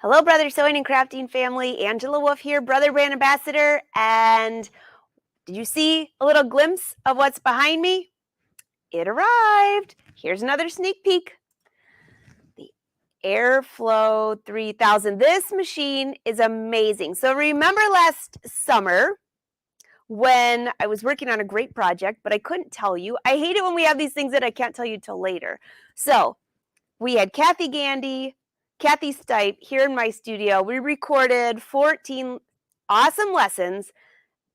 Hello, Brother Sewing and Crafting family. Angela Wolf here, Brother Brand Ambassador. And did you see a little glimpse of what's behind me? It arrived. Here's another sneak peek. The Airflow 3000. This machine is amazing. So remember last summer when I was working on a great project, but I couldn't tell you. I hate it when we have these things that I can't tell you till later. So we had Kathy Stipe here in my studio. We recorded 14 awesome lessons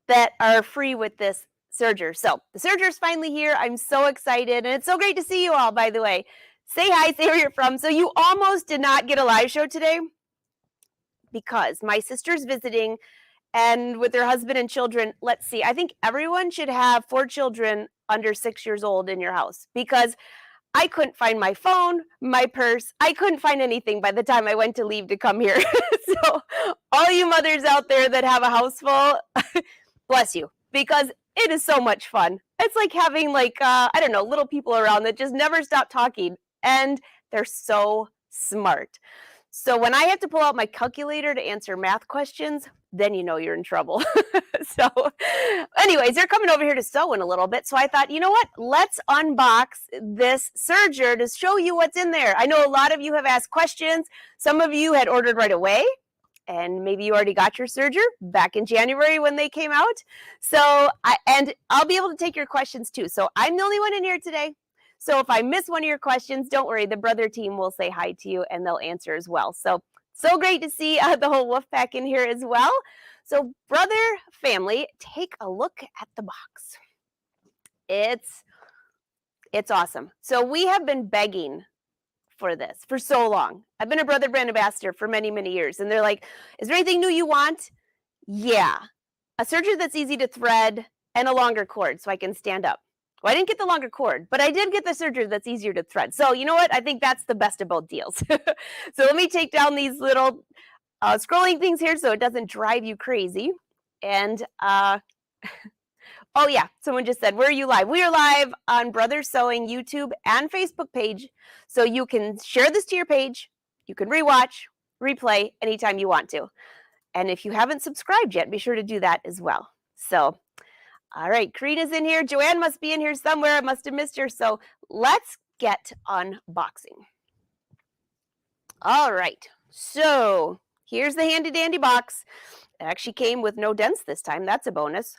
that are free with this Serger. So the Serger is finally here. I'm so excited, and it's so great to see you all, by the way. Say hi, say where you're from. So you almost did not get a live show today because my sister's visiting, and with her husband and children, let's see, I think everyone should have 4 children under 6 years old in your house because I couldn't find my phone, my purse. I couldn't find anything by the time I went to leave to come here. So all you mothers out there that have a house full, bless you, because it is so much fun. It's like having I don't know, little people around that just never stop talking, and they're so smart. So when I have to pull out my calculator to answer math questions, then you know you're in trouble. So anyways, they're coming over here to sew in a little bit. So I thought, you know what? Let's unbox this Serger to show you what's in there. I know a lot of you have asked questions. Some of you had ordered right away, and maybe you already got your Serger back in January when they came out. So I'll be able to take your questions too. So I'm the only one in here today. So if I miss one of your questions, don't worry. The brother team will say hi to you and they'll answer as well. So great to see the whole wolf pack in here as well. So brother family, take a look at the box. It's awesome. So we have been begging for this for so long. I've been a Brother Brand Ambassador for many, many years. And they're like, is there anything new you want? Yeah. A Serger that's easy to thread and a longer cord so I can stand up. Well, I didn't get the longer cord, but I did get the Serger that's easier to thread. So you know what? I think that's the best of both deals. So let me take down these little scrolling things here so it doesn't drive you crazy. And oh yeah, someone just said, where are you live? We are live on Brother Sewing YouTube and Facebook page. So you can share this to your page. You can rewatch, replay anytime you want to. And if you haven't subscribed yet, be sure to do that as well. So all right, Karina's in here. Joanne must be in here somewhere. I must have missed her. So let's get unboxing. All right, so here's the handy dandy box. It actually came with no dents this time. That's a bonus.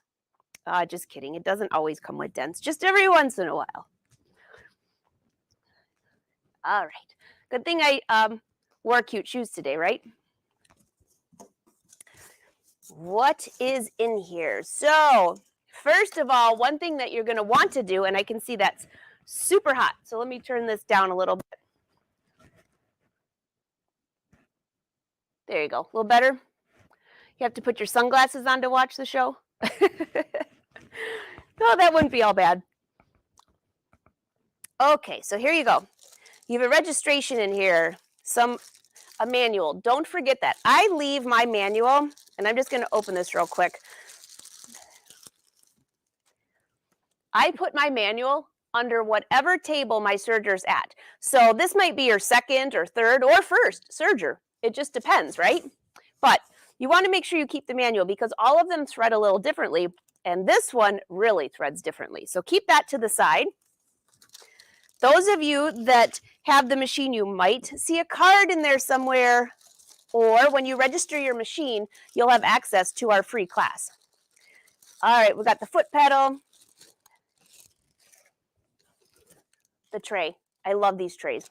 Just kidding. It doesn't always come with dents, just every once in a while. All right. Good thing I wore cute shoes today, right? What is in here? So first of all, one thing that you're going to want to do, and I can see that's super hot. So let me turn this down a little bit. There you go. A little better. You have to put your sunglasses on to watch the show. No, that wouldn't be all bad. Okay, so here you go. You have a registration in here, a manual. Don't forget that. I leave my manual, and I'm just going to open this real quick. I put my manual under whatever table my Serger's at. So this might be your second or third or first Serger. It just depends, right? But you want to make sure you keep the manual because all of them thread a little differently, and this one really threads differently. So keep that to the side. Those of you that have the machine, you might see a card in there somewhere, or when you register your machine, you'll have access to our free class. All right, we got the foot pedal, the tray. I love these trays.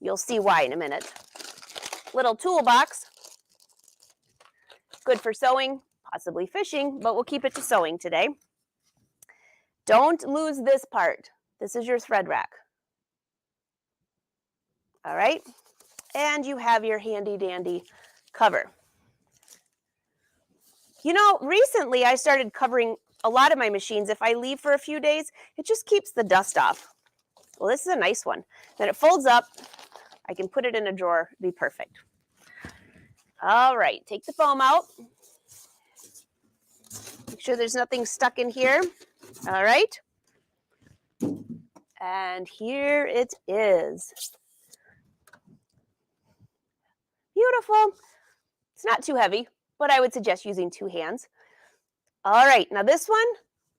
You'll see why in a minute. Little toolbox. Good for sewing, possibly fishing, but we'll keep it to sewing today. Don't lose this part. This is your thread rack. All right. And you have your handy dandy cover. You know, recently I started covering a lot of my machines. If I leave for a few days, it just keeps the dust off. Well, this is a nice one. Then it folds up. I can put it in a drawer. It'd be perfect. All right, take the foam out. Make sure there's nothing stuck in here. All right. And here it is. Beautiful. It's not too heavy, but I would suggest using 2 hands. All right, now this one,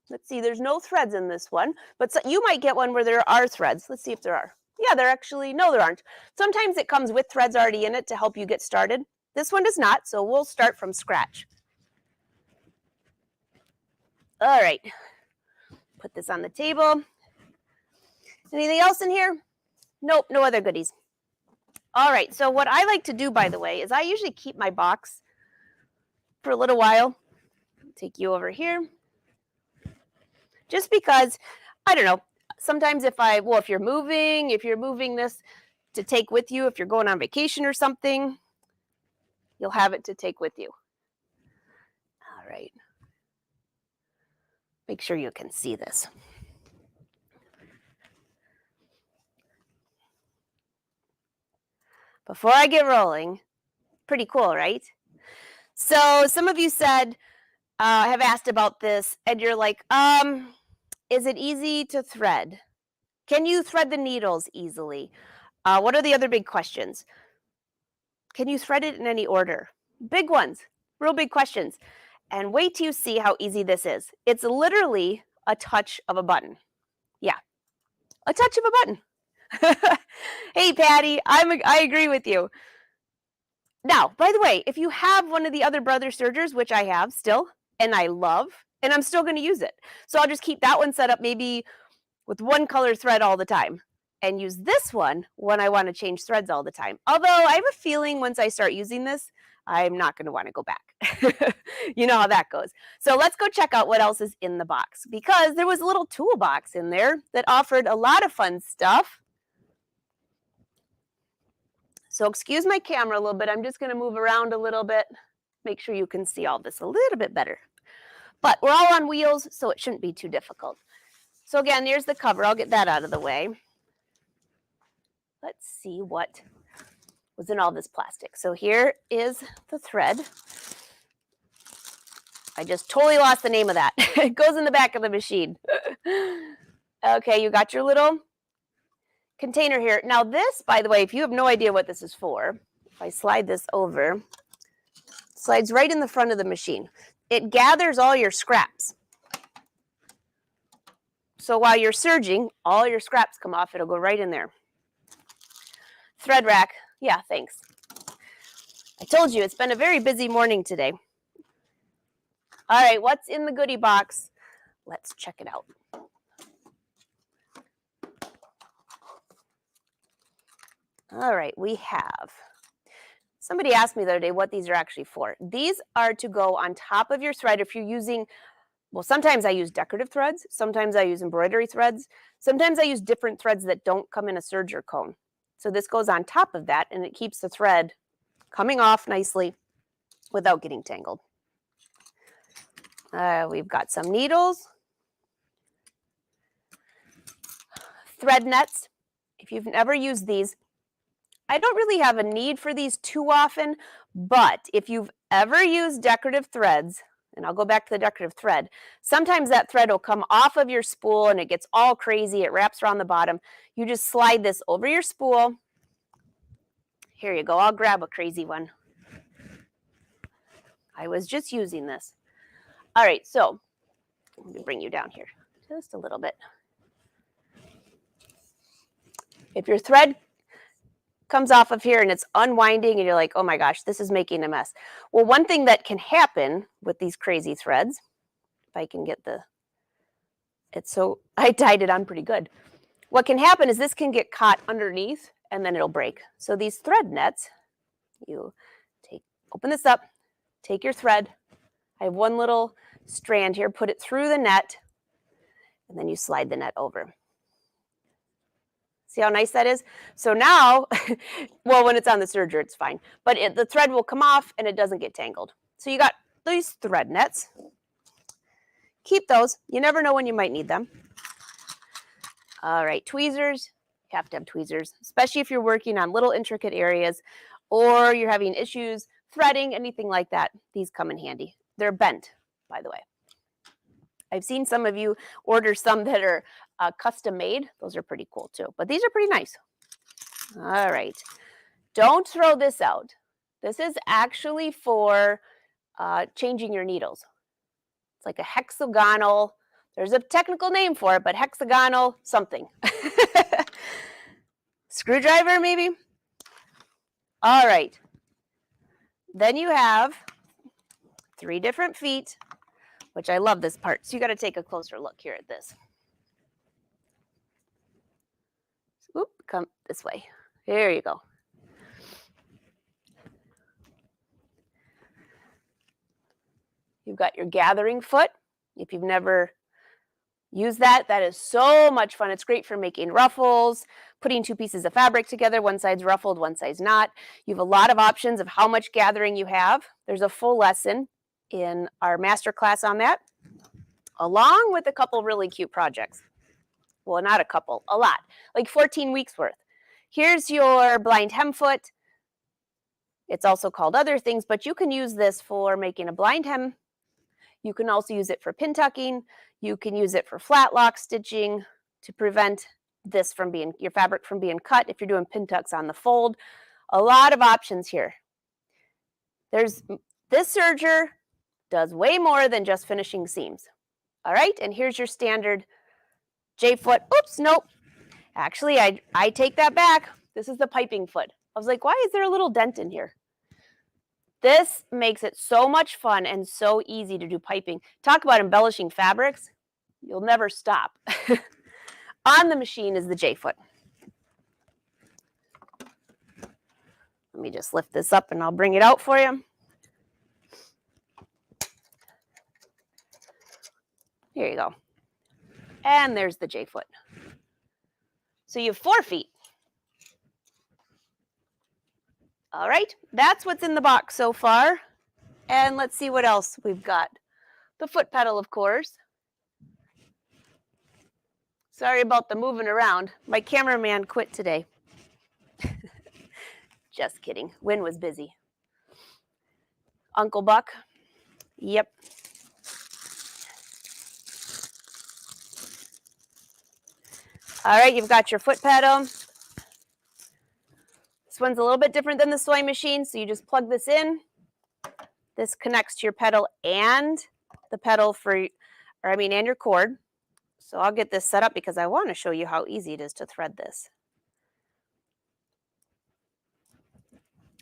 let's see, there's no threads in this one, but so you might get one where there are threads. Let's see if there are. Yeah, no, there aren't. Sometimes it comes with threads already in it to help you get started. This one does not, so we'll start from scratch. All right, put this on the table. Anything else in here? Nope, no other goodies. All right, so what I like to do, by the way, is I usually keep my box for a little while. Take you over here. Just because, I don't know, sometimes if you're moving this to take with you, if you're going on vacation or something, you'll have it to take with you. All right. Make sure you can see this. Before I get rolling, pretty cool, right? So some of you said, have asked about this, and you're like, is it easy to thread? Can you thread the needles easily? What are the other big questions? Can you thread it in any order? Big ones, real big questions. And wait till you see how easy this is. It's literally a touch of a button. Yeah, a touch of a button. Hey, Patty, I agree with you. Now, by the way, if you have one of the other brother sergers, which I have still, and I love, and I'm still going to use it. So I'll just keep that one set up maybe with one color thread all the time and use this one when I want to change threads all the time. Although I have a feeling once I start using this, I'm not going to want to go back. You know how that goes. So let's go check out what else is in the box, because there was a little toolbox in there that offered a lot of fun stuff. So excuse my camera a little bit. I'm just going to move around a little bit, make sure you can see all this a little bit better. But we're all on wheels, so it shouldn't be too difficult. So again, here's the cover. I'll get that out of the way. Let's see what was in all this plastic. So here is the thread. I just totally lost the name of that. It goes in the back of the machine. Okay, you got your little container here. Now this, by the way, if you have no idea what this is for, if I slide this over, it slides right in the front of the machine. It gathers all your scraps. So while you're serging, all your scraps come off. It'll go right in there. Thread rack. Yeah, thanks. I told you, it's been a very busy morning today. All right, what's in the goodie box? Let's check it out. All right, we have, somebody asked me the other day what these are actually for. These are to go on top of your thread if you're using, well, sometimes I use decorative threads, sometimes I use embroidery threads, sometimes I use different threads that don't come in a serger cone. So this goes on top of that, and it keeps the thread coming off nicely without getting tangled. We've got some needles, thread nets. If you've never used these, I don't really have a need for these too often, but if you've ever used decorative threads, and I'll go back to the decorative thread, sometimes that thread will come off of your spool and it gets all crazy. It wraps around the bottom. You just slide this over your spool. Here you go. I'll grab a crazy one. I was just using this. All right, so let me bring you down here just a little bit. If your thread comes off of here and it's unwinding and you're like, oh my gosh, this is making a mess. Well, one thing that can happen with these crazy threads, if I can get I tied it on pretty good. What can happen is this can get caught underneath and then it'll break. So these thread nets, you open this up, take your thread. I have one little strand here, put it through the net, and then you slide the net over. See how nice that is? So now, well, when it's on the serger, it's fine. But the thread will come off and it doesn't get tangled. So you got these thread nets. Keep those. You never know when you might need them. All right, tweezers. You have to have tweezers, especially if you're working on little intricate areas or you're having issues threading, anything like that. These come in handy. They're bent, by the way. I've seen some of you order some that are custom made. Those are pretty cool too, but these are pretty nice. All right. Don't throw this out. This is actually for changing your needles. It's like a hexagonal, there's a technical name for it, but hexagonal something. Screwdriver, maybe? All right. Then you have 3 different feet, which I love this part. So you got to take a closer look here at this. Oop, come this way. There you go. You've got your gathering foot. If you've never used that, that is so much fun. It's great for making ruffles, putting 2 pieces of fabric together. One side's ruffled, one side's not. You have a lot of options of how much gathering you have. There's a full lesson in our master class on that, along with a couple really cute projects. Well, not a couple, a lot, like 14 weeks worth. Here's your blind hem foot. It's also called other things, but you can use this for making a blind hem. You can also use it for pin tucking. You can use it for flat lock stitching to prevent this from being, your fabric from being cut if you're doing pin tucks on the fold. A lot of options here. This serger does way more than just finishing seams. All right, and here's your standard J-foot. Oops, nope. Actually, I take that back. This is the piping foot. I was like, why is there a little dent in here? This makes it so much fun and so easy to do piping. Talk about embellishing fabrics. You'll never stop. On the machine is the J-foot. Let me just lift this up and I'll bring it out for you. Here you go. And there's the J-foot. So you have 4 feet. All right, that's what's in the box so far. And let's see what else we've got. The foot pedal, of course. Sorry about the moving around. My cameraman quit today. Just kidding. Wynn was busy. Uncle Buck. Yep. All right, you've got your foot pedal. This one's a little bit different than the sewing machine, so you just plug this in. This connects to your pedal and the pedal and your cord. So I'll get this set up because I want to show you how easy it is to thread this.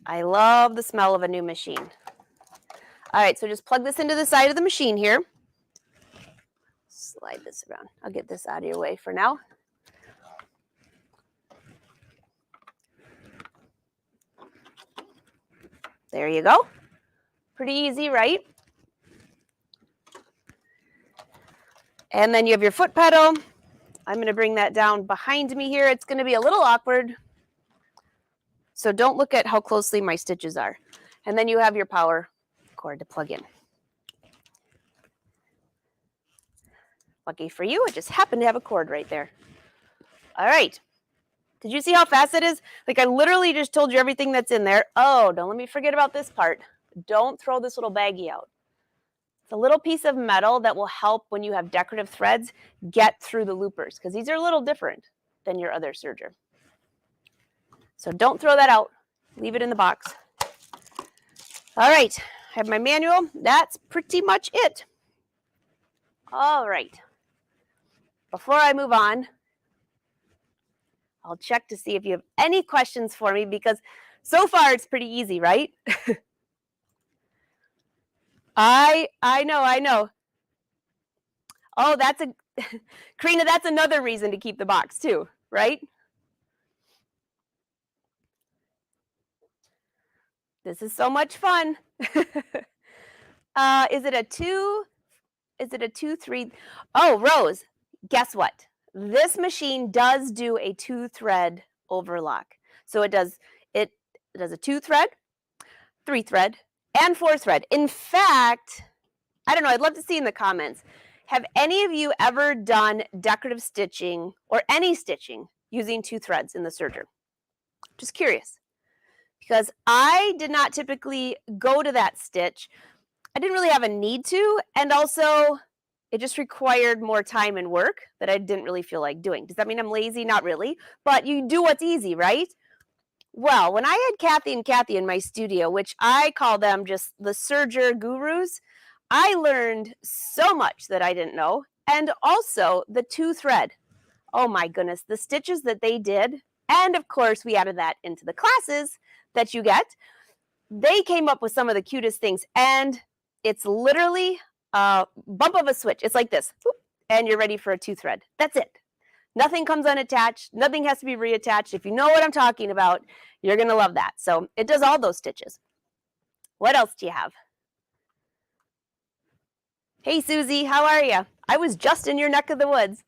I love the smell of a new machine. All right, so just plug this into the side of the machine here. Slide this around. I'll get this out of your way for now. There you go. Pretty easy, right? And then you have your foot pedal. I'm going to bring that down behind me here. It's going to be a little awkward, so don't look at how closely my stitches are. And then you have your power cord to plug in. Lucky for you, it just happened to have a cord right there. All right. Did you see how fast it is? Like I literally just told you everything that's in there. Oh, don't let me forget about this part. Don't throw this little baggie out. It's a little piece of metal that will help when you have decorative threads get through the loopers because these are a little different than your other serger. So don't throw that out. Leave it in the box. All right, I have my manual. That's pretty much it. All right. Before I move on, I'll check to see if you have any questions for me because so far it's pretty easy, right? I know. Oh, Karina, that's another reason to keep the box too, right? This is so much fun. Is it a 2? Is it a 2, 3? Oh, Rose, guess what? This machine does do a 2-thread overlock. So it does a 2-thread, 3-thread, and 4-thread. In fact, I don't know, I'd love to see in the comments, have any of you ever done decorative stitching or any stitching using 2 threads in the serger? Just curious. Because I did not typically go to that stitch. I didn't really have a need to, and also it just required more time and work that I didn't really feel like doing. Does that mean I'm lazy? Not really, but you do what's easy, right? Well, when I had Kathy and Kathy in my studio, which I call them just the Serger gurus, I learned so much that I didn't know. And also the 2-thread. Oh my goodness, the stitches that they did. And of course, we added that into the classes that you get. They came up with some of the cutest things. And it's literally a bump of a switch. It's like this. And you're ready for a 2-thread. That's it. Nothing comes unattached. Nothing has to be reattached. If you know what I'm talking about, you're going to love that. So it does all those stitches. What else do you have? Hey, Susie, how are you? I was just in your neck of the woods.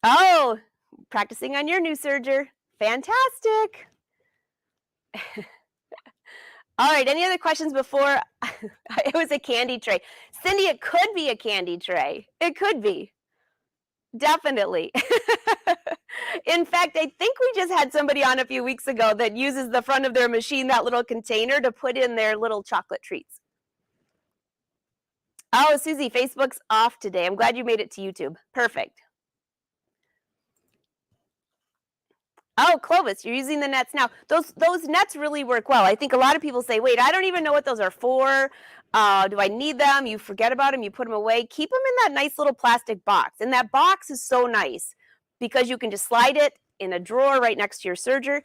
Oh, practicing on your new serger. Fantastic. All right, any other questions before? It was a candy tray. Cindy, it could be a candy tray. It could be. Definitely. In fact, I think we just had somebody on a few weeks ago that uses the front of their machine, that little container, to put in their little chocolate treats. Oh, Susie, Facebook's off today. I'm glad you made it to YouTube. Perfect. Oh, Clovis, you're using the nets now. Those nets really work well. I think a lot of people say, wait, I don't even know what those are for. Do I need them? You forget about them. You put them away. Keep them in that nice little plastic box. And that box is so nice because you can just slide it in a drawer right next to your serger.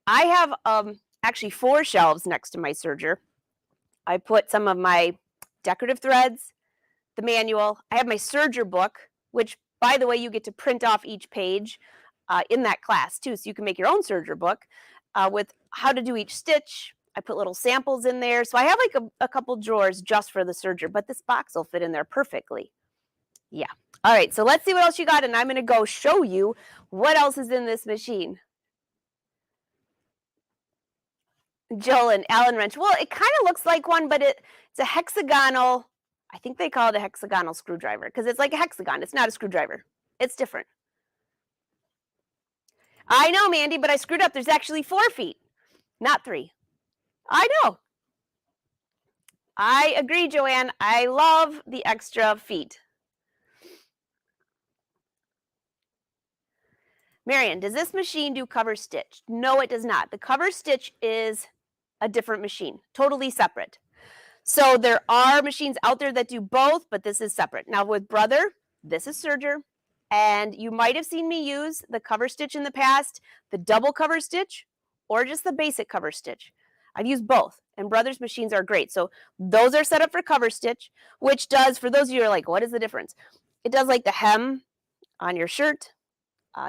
I have actually 4 shelves next to my serger. I put some of my decorative threads, the manual. I have my serger book, which, by the way, you get to print off each page in that class too, so you can make your own serger book with how to do each stitch. I put little samples in there, so I have like a couple drawers just for the serger, but this box will fit in there perfectly. Yeah. All right, so let's see what else you got, and I'm going to go show you what else is in this machine. Jill, and Allen wrench. Well, it kind of looks like one, but it's a hexagonal. I think they call it a hexagonal screwdriver because it's like a hexagon. It's not a screwdriver. It's different. I know, Mandy, but I screwed up. There's actually 4 feet, not 3. I know. I agree, Joanne. I love the extra feet. Marion, does this machine do cover stitch? No, it does not. The cover stitch is a different machine, totally separate. So there are machines out there that do both, but this is separate. Now with Brother, this is Serger, and you might have seen me use the cover stitch in the past, the double cover stitch, or just the basic cover stitch. I've used both, and Brother's machines are great. So those are set up for cover stitch, which does, for those of you who are like, what is the difference? It does like the hem on your shirt.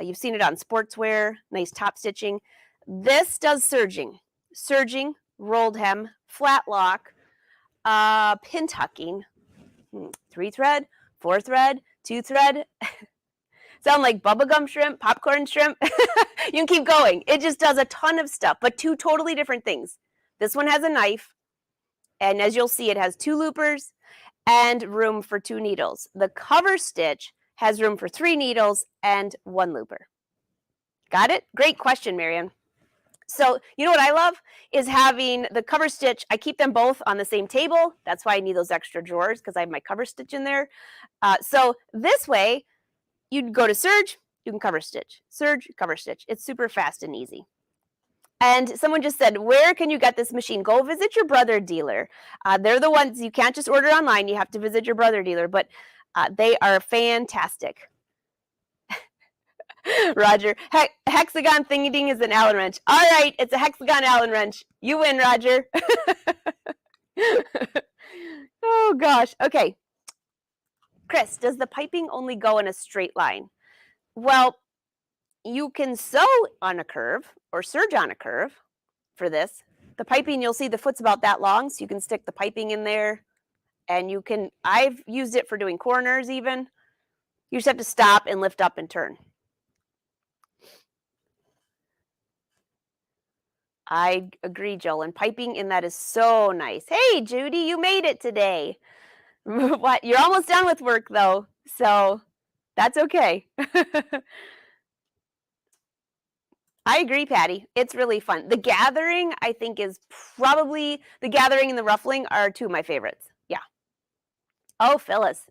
You've seen it on sportswear, nice top stitching. This does serging, rolled hem, flat lock, pin tucking, 3-thread, 4-thread, 2-thread. Sound like bubblegum shrimp, popcorn shrimp. You can keep going. It just does a ton of stuff, but 2 totally different things. This one has a knife, and as you'll see, it has 2 loopers and room for 2 needles. The cover stitch has room for 3 needles and 1 looper. Got it? Great question, Marion. So you know what I love is having the cover stitch. I keep them both on the same table. That's why I need those extra drawers because I have my cover stitch in there. So this way, you'd go to serge, you can cover stitch. Serge, cover stitch. It's super fast and easy. And someone just said, where can you get this machine? Go visit your Brother dealer. They're the ones, you can't just order online. You have to visit your Brother dealer, but they are fantastic. Roger, hexagon thingy ding is an Allen wrench. All right, it's a hexagon Allen wrench. You win, Roger. Oh gosh. Okay. Chris, does the piping only go in a straight line? Well, you can sew on a curve or serge on a curve for this. The piping, you'll see the foot's about that long, so you can stick the piping in there. And you can, I've used it for doing corners even. You just have to stop and lift up and turn. I agree, Joel. And piping in that is so nice. Hey, Judy, you made it today. What? You're almost done with work, though, so that's okay. I agree, Patty. It's really fun. The gathering, I think, is probably the gathering and the ruffling are 2 of my favorites. Yeah. Oh, Phyllis,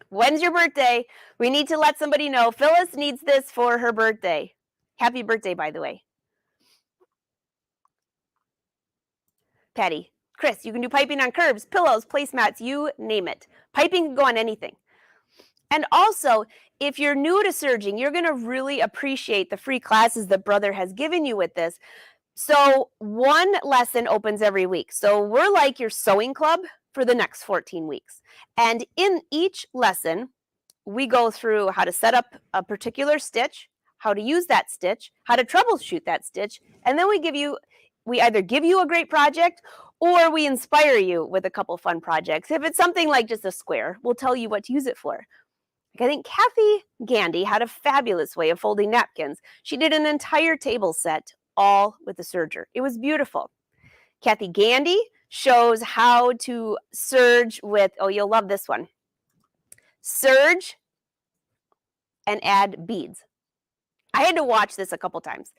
when's your birthday? We need to let somebody know. Phyllis needs this for her birthday. Happy birthday, by the way. Patty. Chris, you can do piping on curbs, pillows, placemats, you name it. Piping can go on anything. And also, if you're new to serging, you're going to really appreciate the free classes that Brother has given you with this. So one lesson opens every week. So we're like your sewing club for the next 14 weeks. And in each lesson, we go through how to set up a particular stitch, how to use that stitch, how to troubleshoot that stitch, and then we either give you a great project or we inspire you with a couple fun projects. If it's something like just a square, we'll tell you what to use it for. I think Kathy Gandy had a fabulous way of folding napkins. She did an entire table set all with the serger. It was beautiful. Kathy Gandy shows how to serge with, oh, you'll love this one. Serge and add beads. I had to watch this a couple times.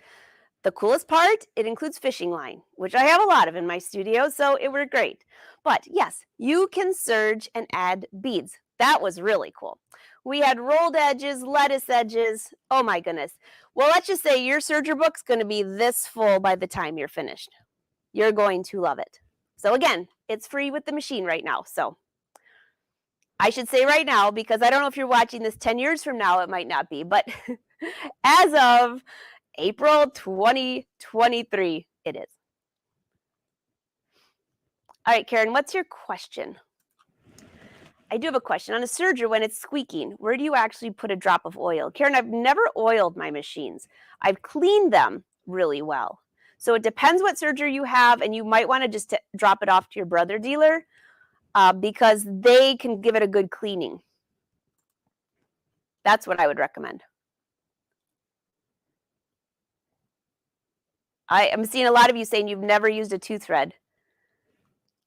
The coolest part, it includes fishing line, which I have a lot of in my studio, so it worked great. But yes, you can serge and add beads. That was really cool. We had rolled edges, lettuce edges. Oh my goodness. Well, let's just say your serger book's going to be this full by the time you're finished. You're going to love it. So again, it's free with the machine right now. So I should say right now, because I don't know if you're watching this 10 years from now, it might not be, but as of April 2023, it is. All right, Karen, what's your question? I do have a question. On a serger, when it's squeaking, where do you actually put a drop of oil? Karen, I've never oiled my machines. I've cleaned them really well. So it depends what serger you have, and you might want to just drop it off to your Brother dealer because they can give it a good cleaning. That's what I would recommend. I am seeing a lot of you saying you've never used a two thread.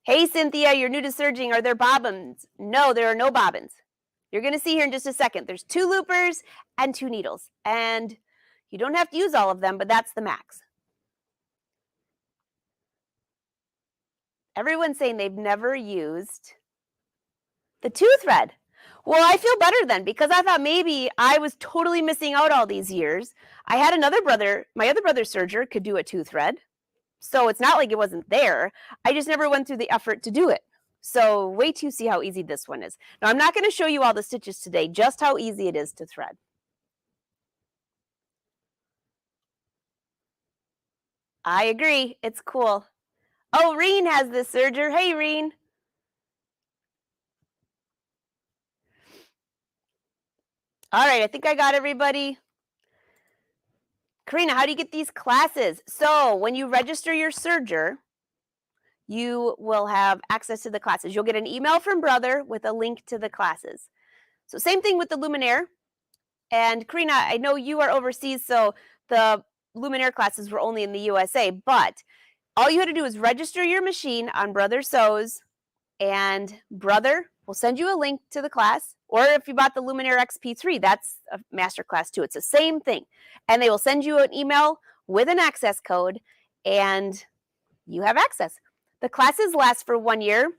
Hey, Cynthia, you're new to serging. Are there bobbins? No, there are no bobbins. You're going to see here in just a second. There's 2 loopers and 2 needles. And you don't have to use all of them, but that's the max. Everyone's saying they've never used the 2 thread. Well, I feel better then because I thought maybe I was totally missing out all these years. I had another brother, my other brother Serger could do a 2 thread. So it's not like it wasn't there. I just never went through the effort to do it. So wait till you see how easy this one is. Now, I'm not going to show you all the stitches today, just how easy it is to thread. I agree. It's cool. Oh, Reen has this serger. Hey, Reen. All right, I think I got everybody. Karina, how do you get these classes? So when you register your serger, you will have access to the classes. You'll get an email from Brother with a link to the classes. So same thing with the Luminaire. And Karina, I know you are overseas, so the Luminaire classes were only in the USA, but all you had to do is register your machine on Brother Sews, and Brother will send you a link to the class. Or if you bought the Luminaire XP3, that's a master class too. It's the same thing. And they will send you an email with an access code, and you have access. The classes last for 1 year.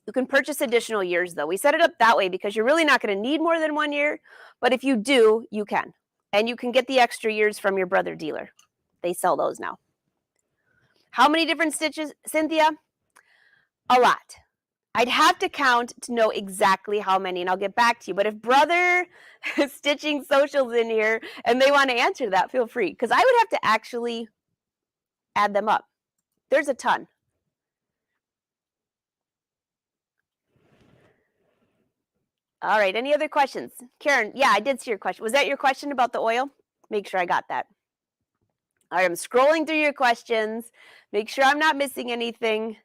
You can purchase additional years, though. We set it up that way because you're really not going to need more than 1 year. But if you do, you can. And you can get the extra years from your Brother dealer. They sell those now. How many different stitches, Cynthia? A lot. I'd have to count to know exactly how many, and I'll get back to you. But if Brother Stitching Social's in here and they want to answer that, feel free. Because I would have to actually add them up. There's a ton. All right, any other questions? Karen, yeah, I did see your question. Was that your question about the oil? Make sure I got that. All right, I'm scrolling through your questions. Make sure I'm not missing anything.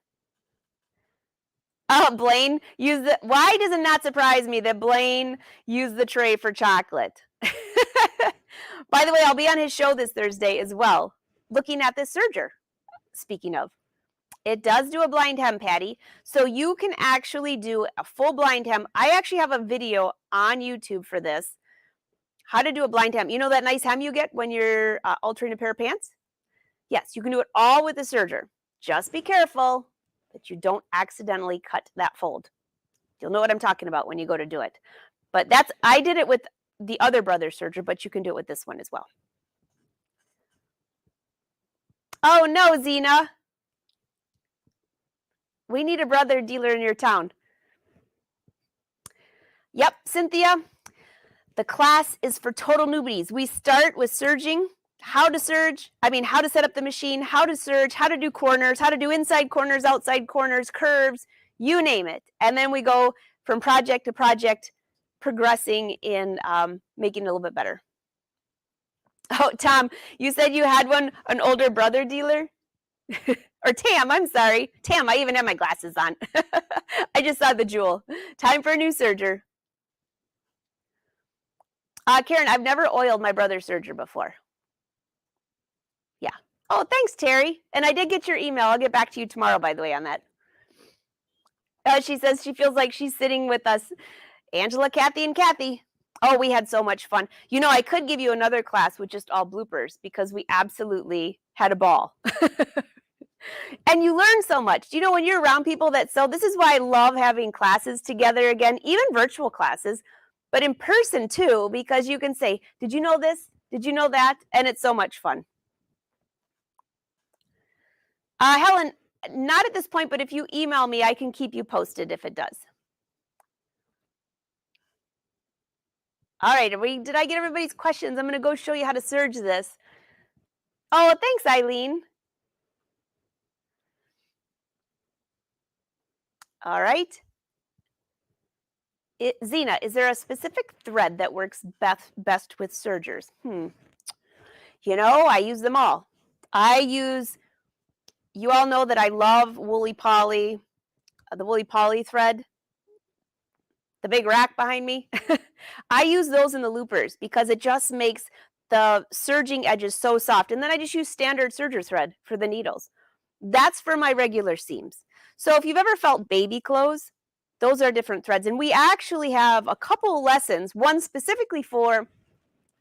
Oh, Blaine used the, why does it not surprise me that Blaine used the tray for chocolate? By the way, I'll be on his show this Thursday as well, looking at this serger, speaking of. It does do a blind hem, Patty. So you can actually do a full blind hem. I actually have a video on YouTube for this. How to do a blind hem. You know that nice hem you get when you're altering a pair of pants? Yes, you can do it all with the serger. Just be careful that you don't accidentally cut that fold. You'll know what I'm talking about when you go to do it. But that's, I did it with the other Brother serger, but you can do it with this one as well. Oh no, Zena. We need a brother dealer in your town. Yep, Cynthia. The class is for total newbies. We start with surging, how to surge, how to set up the machine, how to surge, how to do corners, how to do inside corners, outside corners, curves, you name it. And then we go from project to project, progressing in making it a little bit better. Oh, Tom, you said you had an older brother dealer? Or Tam, I'm sorry. Tam, I even have my glasses on. I just saw the jewel. Time for a new serger. Karen, I've never oiled my brother's serger before. Yeah. Oh, thanks, Terry. And I did get your email. I'll get back to you tomorrow, by the way, on that. She says she feels like she's sitting with us. Angela, Kathy, and Kathy. Oh, we had so much fun. You know, I could give you another class with just all bloopers because we absolutely had a ball. And you learn so much. You know, when you're around people that sew, this is why I love having classes together again, even virtual classes, but in person too, because you can say, did you know this? Did you know that? And it's so much fun. Helen, not at this point, but if you email me, I can keep you posted if it does. All right, did I get everybody's questions? I'm going to go show you how to serge this. Oh, thanks, Eileen. All right. Zena, is there a specific thread that works best with sergers? You know, I use them all. You all know that I love woolly poly, the woolly poly thread, the big rack behind me. I use those in the loopers because it just makes the serging edges so soft. And then I just use standard serger thread for the needles. That's for my regular seams. So if you've ever felt baby clothes, those are different threads. And we actually have a couple lessons, one specifically for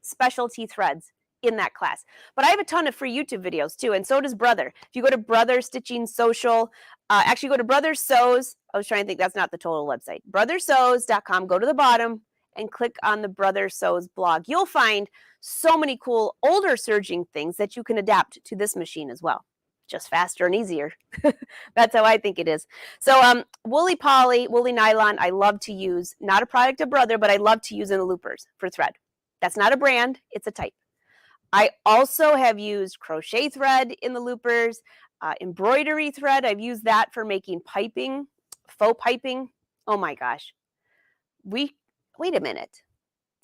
specialty threads in that class. But I have a ton of free YouTube videos too, and so does Brother. If you go to Brother Stitching Social, actually go to Brother Sews. I was trying to think, that's not the total website. brothersews.com, go to the bottom and click on the Brother Sews blog. You'll find so many cool older serging things that you can adapt to this machine as well. Just faster and easier. That's how I think it is. So woolly poly, woolly nylon, I love to use. Not a product of Brother, but I love to use in the loopers for thread. That's not a brand, it's a type. I also have used crochet thread in the loopers, embroidery thread. I've used that for making piping, faux piping. Oh my gosh. Wait a minute.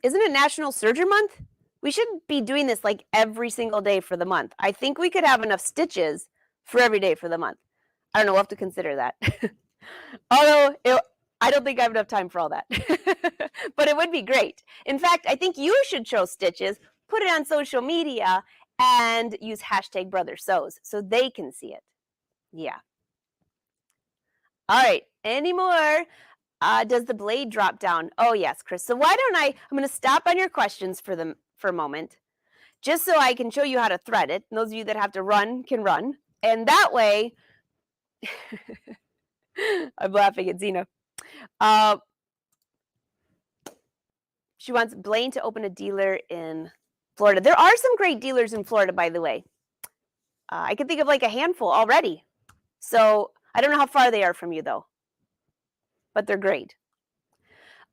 Isn't it National Serger Month? We should be doing this like every single day for the month. I think we could have enough stitches for every day for the month. I don't know, we'll have to consider that. Although I don't think I have enough time for all that. But it would be great. In fact, I think you should show stitches, put it on social media, and use hashtag #BrotherSews so they can see it. Yeah. All right, any more? Does the blade drop down? Oh, yes, Chris. So why don't I'm going to stop on your questions for a moment, just so I can show you how to thread it. And those of you that have to run can run. And that way, I'm laughing at Zena. She wants Blaine to open a dealer in Florida. There are some great dealers in Florida, by the way. I can think of like a handful already. So I don't know how far they are from you, though. But they're great.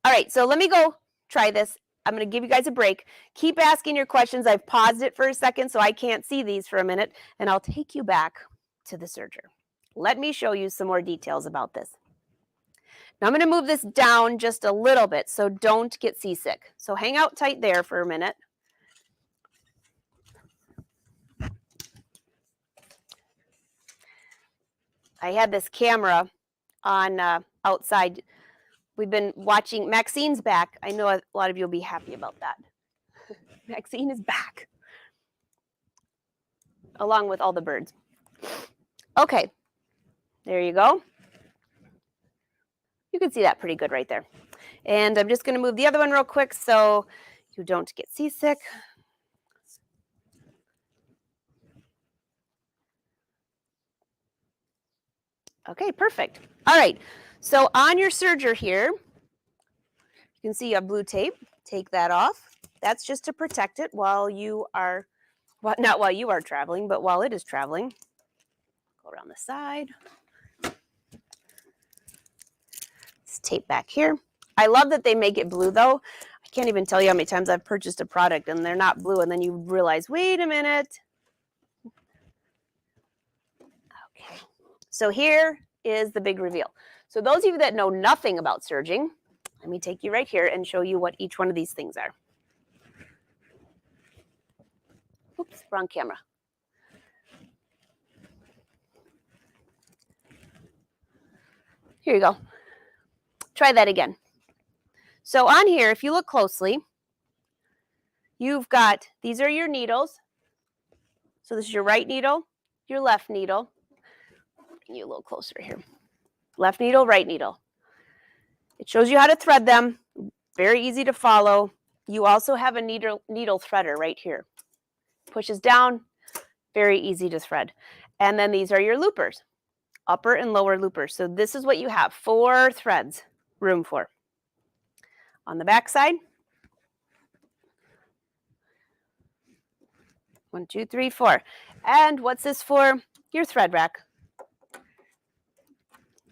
All right, so let me go try this. I'm going to give you guys a break. Keep asking your questions. I've paused it for a second so I can't see these for a minute, and I'll take you back to the serger. Let me show you some more details about this. Now I'm going to move this down just a little bit, so don't get seasick. So hang out tight there for a minute. I had this camera on outside. We've been watching. Maxine's back. I know a lot of you will be happy about that. Maxine is back, along with all the birds. Okay, there you go. You can see that pretty good right there. And I'm just going to move the other one real quick so you don't get seasick. Okay, perfect. All right, so on your serger here, you can see you have blue tape. Take that off. That's just to protect it while you are, well, not while you are traveling, but while it is traveling. Go around the side. This tape back here. I love that they make it blue though. I can't even tell you how many times I've purchased a product and they're not blue, and then you realize, wait a minute. Okay, so here is the big reveal. So those of you that know nothing about serging, let me take you right here and show you what each one of these things are. Oops, wrong camera. Here you go. Try that again. So on here, if you look closely, you've got, these are your needles. So this is your right needle, your left needle. Bring you a little closer here. Left needle, right needle. It shows you how to thread them. Very easy to follow. You also have a needle threader right here. Pushes down, very easy to thread. And then these are your loopers, upper and lower loopers. So this is what you have, 4 threads, room for. On the back side, 1, 2, 3, 4. And what's this for? Your thread rack.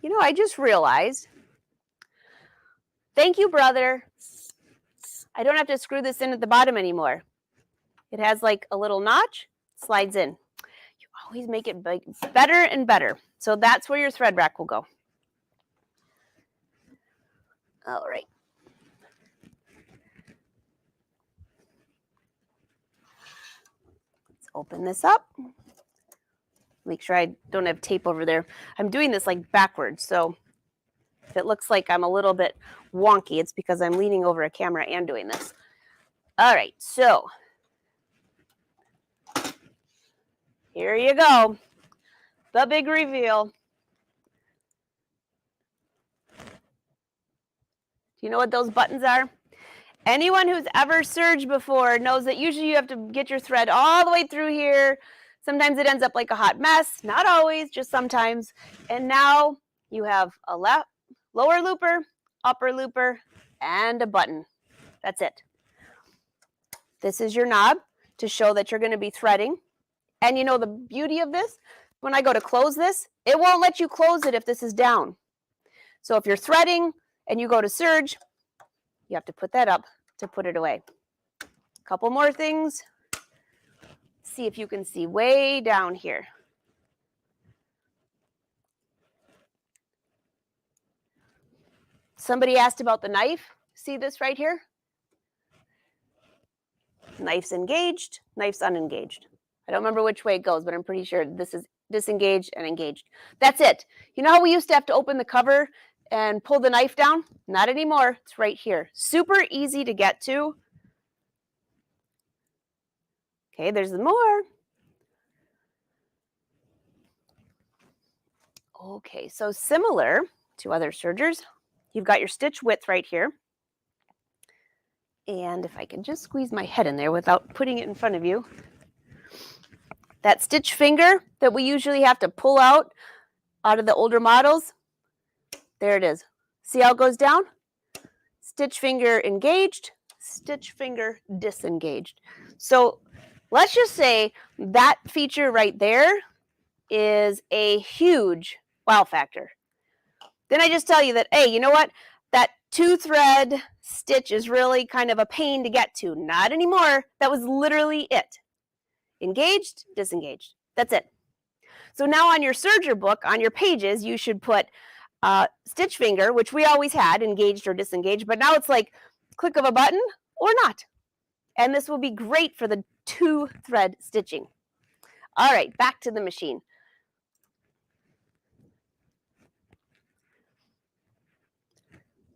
You know, I just realized, thank you, brother. I don't have to screw this in at the bottom anymore. It has like a little notch, slides in. You always make it big, better and better. So that's where your thread rack will go. All right. Let's open this up. Make sure I don't have tape over there. I'm doing this like backwards, so if it looks like I'm a little bit wonky, it's because I'm leaning over a camera and doing this. All right, so here you go. The big reveal. Do you know what those buttons are? Anyone who's ever serged before knows that usually you have to get your thread all the way through here. Sometimes it ends up like a hot mess. Not always, just sometimes. And now you have a lower looper, upper looper, and a button. That's it. This is your knob to show that you're going to be threading. And you know the beauty of this? When I go to close this, it won't let you close it if this is down. So if you're threading and you go to serge, you have to put that up to put it away. A couple more things. See if you can see way down here. Somebody asked about the knife. See this right here? Knife's engaged, knife's unengaged. I don't remember which way it goes, but I'm pretty sure this is disengaged and engaged. That's it. You know how we used to have to open the cover and pull the knife down? Not anymore. It's right here. Super easy to get to. Okay, there's more. Okay, so similar to other sergers, you've got your stitch width right here. And if I can just squeeze my head in there without putting it in front of you. That stitch finger that we usually have to pull out of the older models, there it is. See how it goes down? Stitch finger engaged, stitch finger disengaged. So let's just say that feature right there is a huge wow factor. Then I just tell you that, hey, you know what? That 2-thread stitch is really kind of a pain to get to. Not anymore. That was literally it. Engaged, disengaged. That's it. So now on your serger book, on your pages, you should put stitch finger, which we always had, engaged or disengaged, but now it's like click of a button or not. And this will be great for the 2-thread stitching. All right, back to the machine.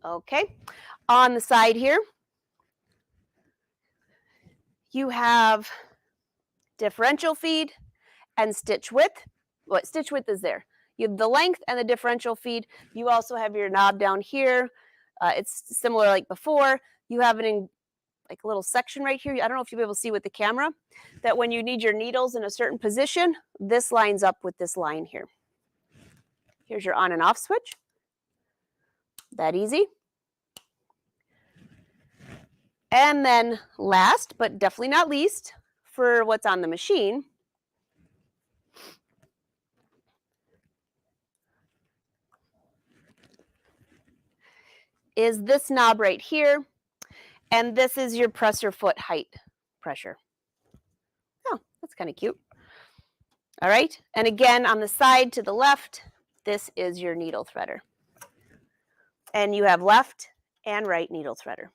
Okay, on the side here, you have differential feed and stitch width. What stitch width is there? You have the length and the differential feed. You also have your knob down here. It's similar like before. You have it in like a little section right here. I don't know if you'll be able to see with the camera, that when you need your needles in a certain position, this lines up with this line here. Here's your on and off switch. That easy. And then last, but definitely not least, for what's on the machine, is this knob right here, and this is your presser foot height pressure. Oh, that's kind of cute. All right, and again on the side to the left, this is your needle threader. And you have left and right needle threader.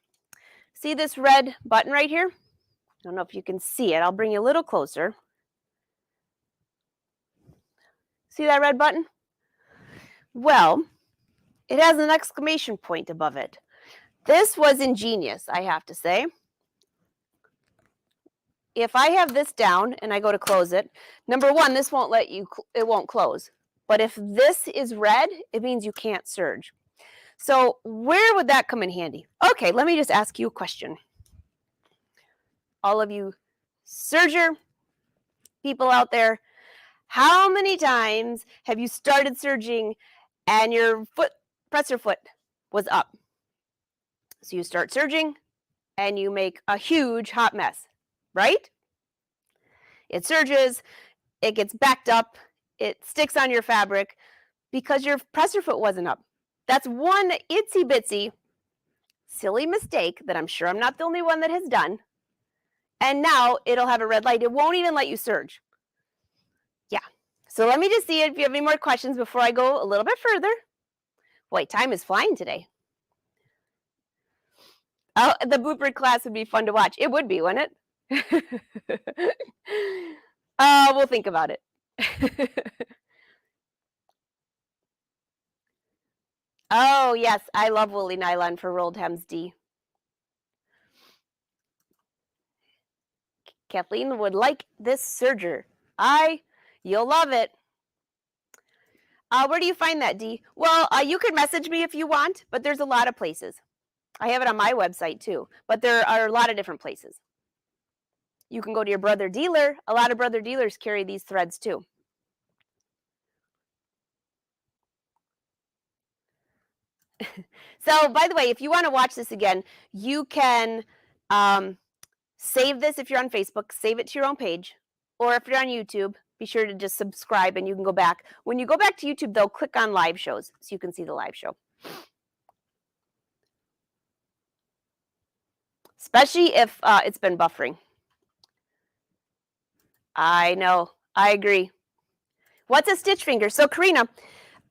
See this red button right here? I don't know if you can see it. I'll bring you a little closer. See that red button? Well, it has an exclamation point above it. This was ingenious, I have to say. If I have this down and I go to close it, number one, this won't let you, it won't close. But if this is red, it means you can't surge. So where would that come in handy? Okay, let me just ask you a question. All of you Serger people out there, how many times have you started surging and your presser foot was up? So you start surging and you make a huge hot mess, right? It surges, it gets backed up, it sticks on your fabric because your presser foot wasn't up. That's one itsy bitsy silly mistake that I'm sure I'm not the only one that has done. And now it'll have a red light. It won't even let you surge. Yeah. So let me just see if you have any more questions before I go a little bit further. Boy, time is flying today. Oh, the blooper class would be fun to watch. It would be, wouldn't it? We'll think about it. Oh, yes. I love woolly nylon for rolled hems, D. Kathleen would like this serger. You'll love it. Where do you find that, D? Well, you could message me if you want, but there's a lot of places. I have it on my website too, but there are a lot of different places. You can go to your brother dealer. A lot of brother dealers carry these threads too. So, by the way, if you want to watch this again, you can save this if you're on Facebook, save it to your own page, or if you're on YouTube, be sure to just subscribe and you can go back. When you go back to YouTube, though, click on live shows so you can see the live show. Especially if it's been buffering. I know, I agree. What's a stitch finger? So, Karina,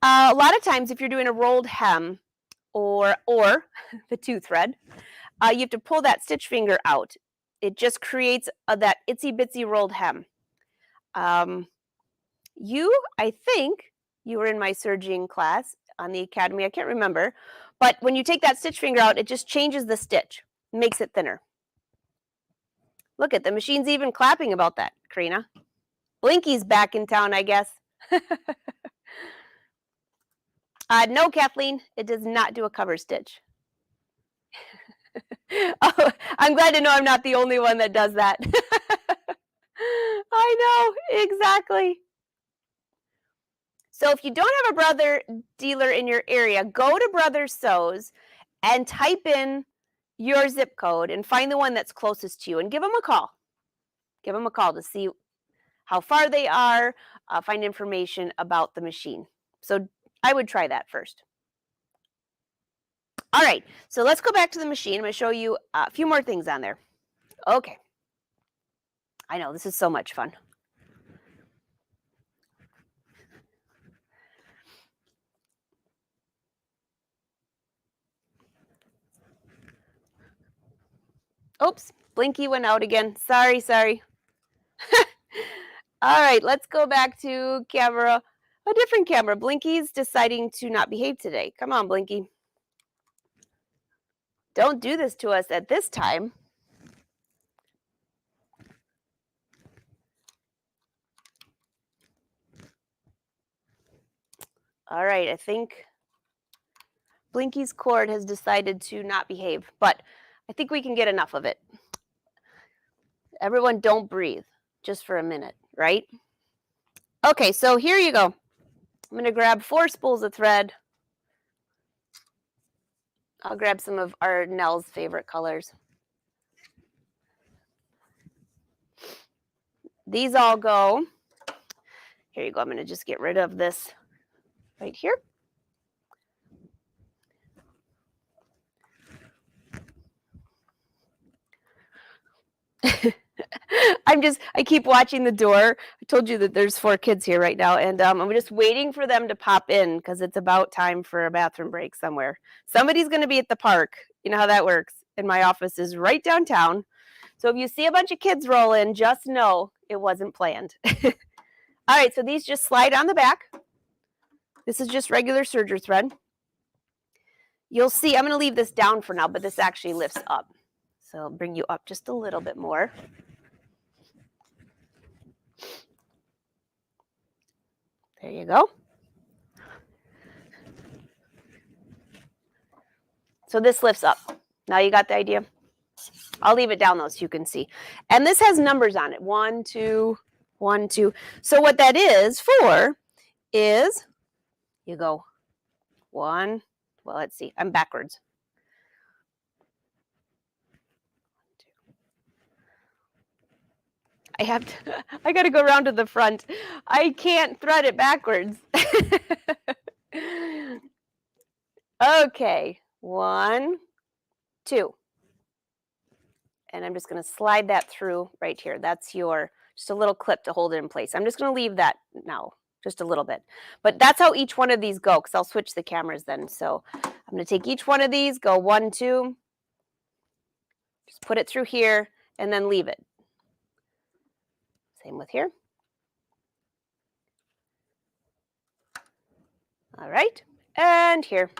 a lot of times if you're doing a rolled hem or the two thread, you have to pull that stitch finger out. It just creates that itsy bitsy rolled hem. I think you were in my serging class on the academy. I can't remember. But when you take that stitch finger out, it just changes the stitch, makes it thinner. Look at the machine's even clapping about that, Karina. Blinky's back in town, I guess. No, Kathleen, it does not do a cover stitch. Oh, I'm glad to know I'm not the only one that does that. I know, exactly. So if you don't have a brother dealer in your area, go to Brother Sews and type in your zip code and find the one that's closest to you and give them a call. Give them a call to see how far they are, find information about the machine. So I would try that first. All right, so let's go back to the machine. I'm going to show you a few more things on there. Okay. I know, this is so much fun. Oops, Blinky went out again. Sorry. All right, let's go back to camera, a different camera. Blinky's deciding to not behave today. Come on, Blinky. Don't do this to us at this time. All right, I think Blinky's cord has decided to not behave, but I think we can get enough of it. Everyone don't breathe just for a minute, right? Okay, so here you go. I'm going to grab 4 spools of thread. I'll grab some of our Nell's favorite colors. These all go. Here you go. I'm going to just get rid of this right here. I keep watching the door. I told you that there's 4 kids here right now, and I'm just waiting for them to pop in because it's about time for a bathroom break somewhere. Somebody's going to be at the park. You know how that works. And my office is right downtown. So if you see a bunch of kids roll in, just know it wasn't planned. All right, so these just slide on the back. This is just regular serger thread. You'll see, I'm going to leave this down for now, but this actually lifts up. So I'll bring you up just a little bit more. There you go. So this lifts up. Now you got the idea? I'll leave it down though so you can see. And this has numbers on it. 1, 2, 1, 2. So what that is for is you go 1. Well, let's see. I'm backwards. 1, 2. I got to go around to the front. I can't thread it backwards. Okay. 1, 2. And I'm just going to slide that through right here. That's just a little clip to hold it in place. I'm just going to leave that now, just a little bit. But that's how each one of these go, because I'll switch the cameras then. So I'm going to take each one of these, go 1, 2, just put it through here, and then leave it. Same with here. All right, and here.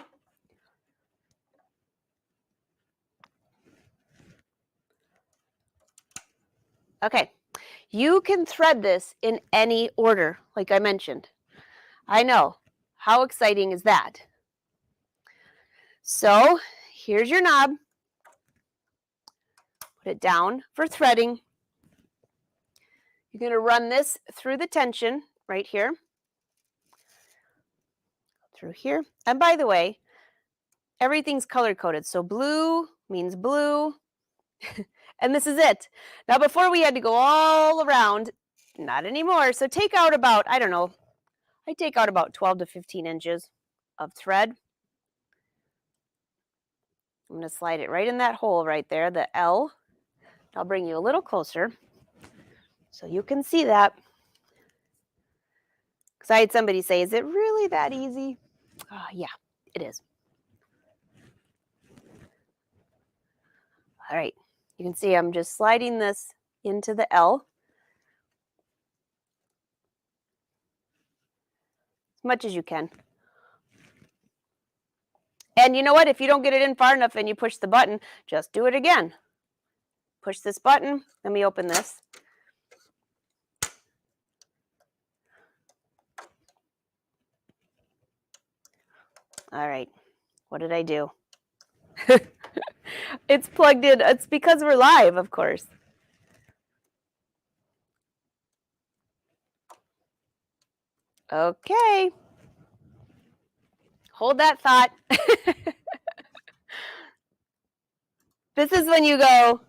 Okay, you can thread this in any order, like I mentioned. I know. How exciting is that? So here's your knob. Put it down for threading. You're going to run this through the tension right here. Through here. And by the way, everything's color-coded. So blue means blue. And this is it. Now, before we had to go all around, not anymore. So take out about, I don't know, I take out about 12 to 15 inches of thread. I'm going to slide it right in that hole right there, the L. I'll bring you a little closer so you can see that. Because I had somebody say, is it really that easy? Yeah, it is. All right. You can see I'm just sliding this into the L. As much as you can. And you know what? If you don't get it in far enough and you push the button, just do it again. Push this button. Let me open this. All right. What did I do? It's plugged in. It's because we're live, of course. Okay. Hold that thought. This is when you go,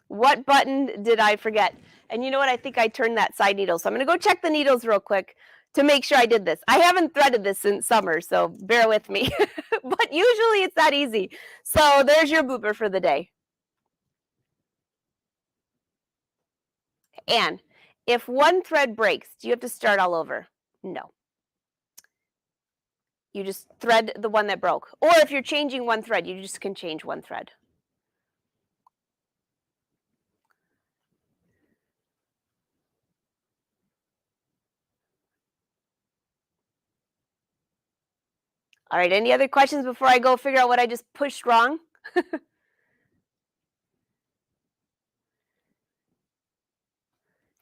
what button did I forget? And you know what? I think I turned that side needle. So I'm going to go check the needles real quick to make sure I did this. I haven't threaded this since summer, so bear with me. But usually it's that easy. So there's your blooper for the day. And if one thread breaks, do you have to start all over? No. You just thread the one that broke. Or if you're changing one thread, you just can change one thread. All right, any other questions before I go figure out what I just pushed wrong?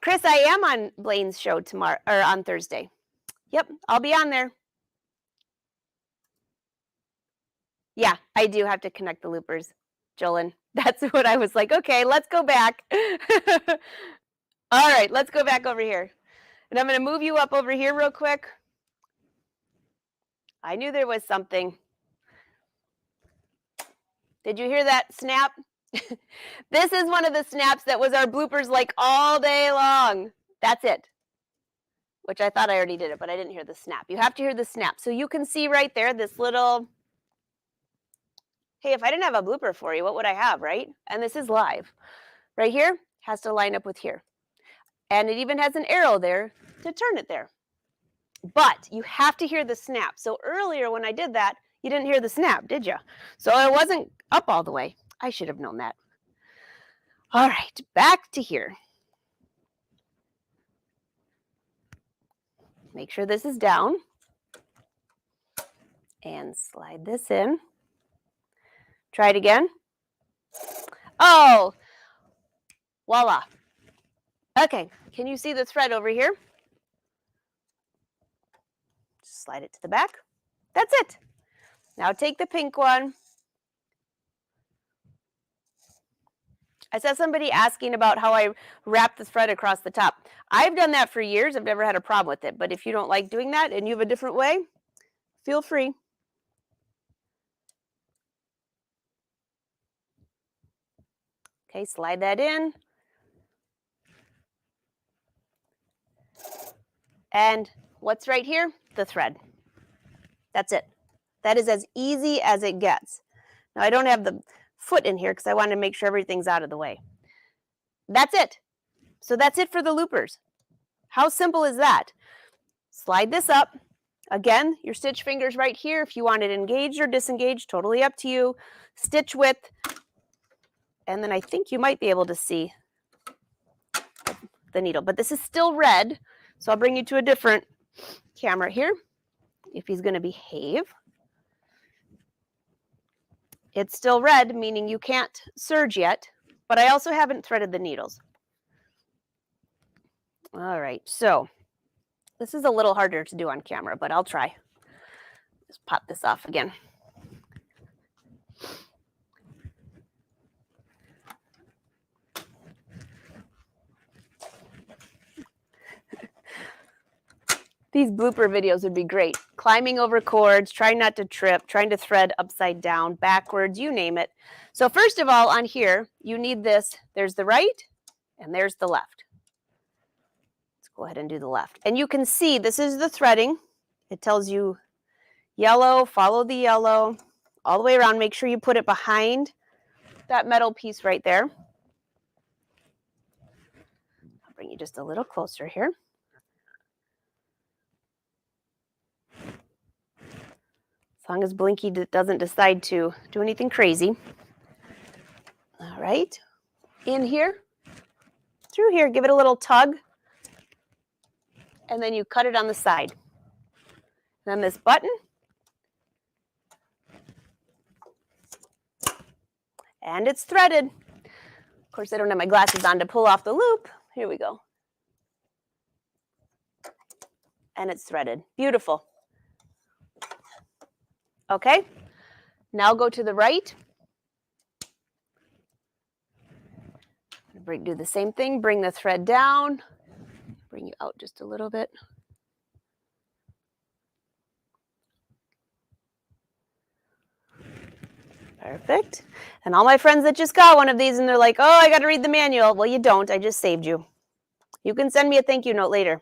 Chris, I am on Blaine's show tomorrow, or on Thursday. Yep, I'll be on there. Yeah, I do have to connect the loopers, Jolyn. That's what I was like, okay, let's go back. All right, let's go back over here. And I'm going to move you up over here real quick. I knew there was something. Did you hear that snap? This is one of the snaps that was our bloopers like all day long. That's it. Which I thought I already did it, but I didn't hear the snap. You have to hear the snap. So you can see right there this little, hey, if I didn't have a blooper for you, what would I have, right? And this is live. Right here has to line up with here. And it even has an arrow there to turn it there. But you have to hear the snap. So earlier when I did that, you didn't hear the snap, did you? So it wasn't up all the way. I should have known that. All right, back to here. Make sure this is down. And slide this in. Try it again. Oh, voila. Okay, can you see the thread over here? Just slide it to the back. That's it. Now take the pink one. I saw somebody asking about how I wrap the thread across the top. I've done that for years. I've never had a problem with it. But if you don't like doing that and you have a different way, feel free. Okay, slide that in. And what's right here? The thread. That's it. That is as easy as it gets. Now, I don't have the foot in here because I want to make sure everything's out of the way. That's it. So that's it for the loopers. How simple is that? Slide this up. Again, your stitch finger's right here. If you want it engaged or disengaged, totally up to you. Stitch width. And then I think you might be able to see the needle. But this is still red, so I'll bring you to a different camera here if he's going to behave. It's still red, meaning you can't serge yet, but I also haven't threaded the needles. All right, so this is a little harder to do on camera, but I'll try. Just pop this off again. These blooper videos would be great. Climbing over cords, trying not to trip, trying to thread upside down, backwards, you name it. So first of all, on here, you need this. There's the right and there's the left. Let's go ahead and do the left. And you can see this is the threading. It tells you yellow, follow the yellow, all the way around. Make sure you put it behind that metal piece right there. I'll bring you just a little closer here. As long as Blinky doesn't decide to do anything crazy. All right, in here, through here, give it a little tug, and then you cut it on the side. Then this button, and it's threaded. Of course, I don't have my glasses on to pull off the loop. Here we go. And it's threaded. Beautiful. Okay, now go to the right. Do the same thing, bring the thread down, bring you out just a little bit. Perfect. And all my friends that just got one of these and they're like, oh, I got to read the manual. Well, you don't. I just saved you. You can send me a thank you note later.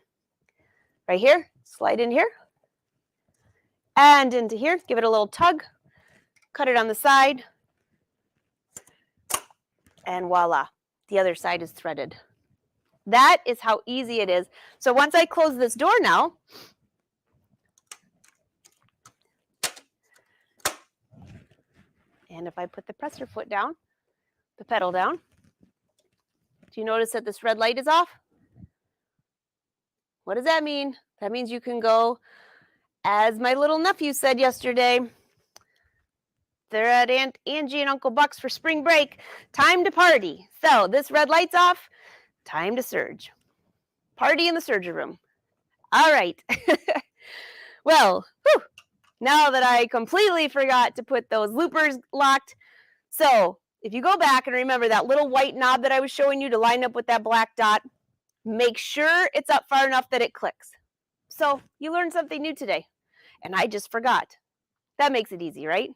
Right here, slide in here. And into here, give it a little tug, cut it on the side, and voila, the other side is threaded. That is how easy it is. So once I close this door now, and if I put the presser foot down, the pedal down, do you notice that this red light is off? What does that mean? That means you can go, as my little nephew said yesterday, they're at Aunt Angie and Uncle Buck's for spring break. Time to party. So this red light's off. Time to serge. Party in the Serger room. All right. Well, whew, now that I completely forgot to put those loopers locked. So if you go back and remember that little white knob that I was showing you to line up with that black dot, make sure it's up far enough that it clicks. So you learned something new today. And I just forgot. That makes it easy, right?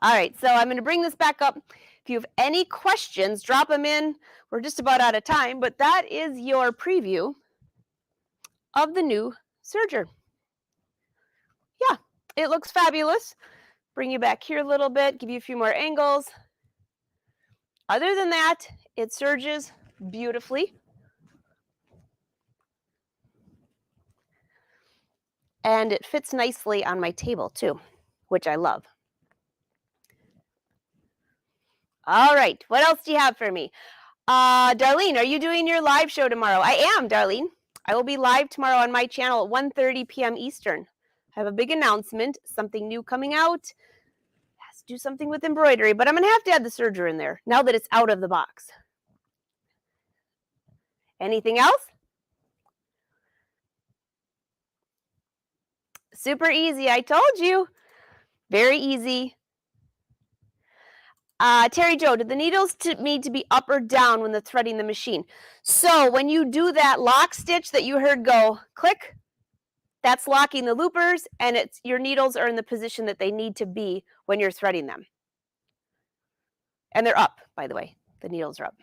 All right, so I'm going to bring this back up. If you have any questions, drop them in. We're just about out of time, but that is your preview of the new Serger. Yeah, it looks fabulous. Bring you back here a little bit, give you a few more angles. Other than that, It serges beautifully. And it fits nicely on my table too, which I love. All right, what else do you have for me? Darlene, are you doing your live show tomorrow? I am, Darlene. I will be live tomorrow on my channel at 1:30 p.m. Eastern. I have a big announcement, something new coming out. Has to do something with embroidery, but I'm going to have to add the serger in there now that it's out of the box. Anything else? Super easy, I told you. Very easy. Terry Jo, do the needles need to be up or down when they're threading the machine? So when you do that lock stitch that you heard go click, that's locking the loopers, and your needles are in the position that they need to be when you're threading them. And they're up, by the way. The needles are up.